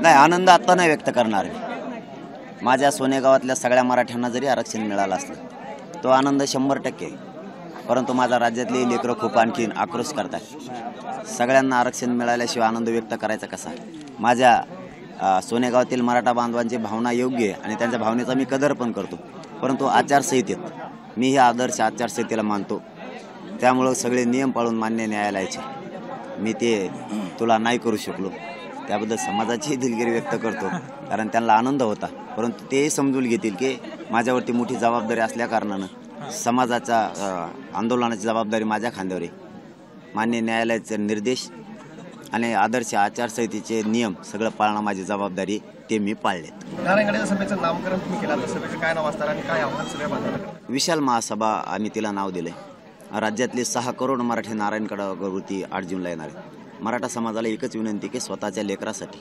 नाही, आनंद आता नाही व्यक्त करणार मी. माझ्या सोनेगावातल्या सगळ्या मराठ्यांना जरी आरक्षण मिळालं असलं तो आनंद 100% आहे. परंतु माझ्या राज्यातले लेकरं खूप आणखीन आक्रोश करतात. सगळ्यांना आरक्षण मिळाल्याशिवाय आनंद व्यक्त करायचा कसा? माझ्या सोनेगावातील मराठा बांधवांची भावना योग्य आहे आणि त्यांच्या भावनेचा मी कदर पण करतो. परंतु आचारसंहितेत मी हे आदर्श आचारसंहितेला मानतो. त्यामुळं सगळे नियम पाळून मान्य न्यायालयाचे मी ते तुला नाही करू शकलो त्याबद्दल समाजाची दिलगिरी व्यक्त करतो. कारण त्यांना आनंद होता. परंतु ते समजून घेतील की माझ्यावरती मोठी जबाबदारी असल्या कारणानं समाजाच्या आंदोलनाची जबाबदारी माझ्या खांद्यावर आहे. मान्य न्यायालयाचे निर्देश आणि आदर्श आचारसंहितेचे नियम सगळं पाळणं माझी जबाबदारी, ते मी पाळलेत. नारायणगडाच्या सभेचं नामकरण तुम्ही केलं, तर सभेचं काय नाव असणार आणि काय आव्हान सगळ्या बांधवांना? विशाल महासभा आम्ही तिला नाव दिलंय. राज्यातले 6 करोड मराठी नारायणगडावरती 8 जूनला येणार आहे. मराठा समाजाला एकच विनंती की स्वतःच्या लेकरासाठी,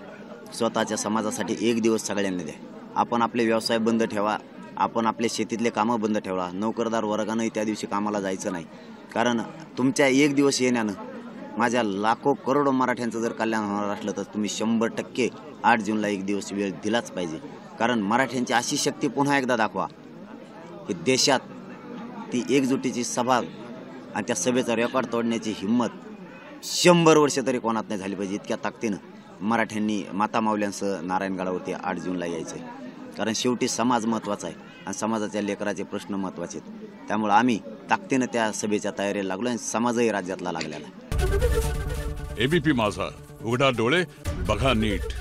स्वतःच्या समाजासाठी एक दिवस सगळ्यांनी द्या. आपण आपले व्यवसाय बंद ठेवा, आपण आपले शेतीतले कामं बंद ठेवा. नोकरदार वर्गानंही त्या दिवशी कामाला जायचं नाही. कारण तुमच्या एक दिवस येण्यानं माझ्या लाखो करोडो मराठ्यांचं जर कल्याण होणार असलं तर तुम्ही 100% 8 जूनला एक दिवस वेळ दिलाच पाहिजे. कारण मराठ्यांची अशी शक्ती पुन्हा एकदा दाखवा की देशात ती एकजुटीची सभा आणि त्या सभेचा रेकॉर्ड तोडण्याची हिंमत 100 वर्ष तरी कोणात नाही झाली पाहिजे. इतक्या ताकदीनं मराठ्यांनी माता माऊल्यांसह नारायणगडावरती 8 जूनला यायचं आहे. कारण शेवटी समाज महत्त्वाचा आहे आणि समाजाच्या लेकराचे प्रश्न महत्त्वाचे आहेत. त्यामुळे आम्ही ताकदीनं त्या सभेच्या तयारीला लागलो आणि समाजही राज्यातला लागलेला आहे. एबीपी माझा, उघडा डोळे बघा नीट.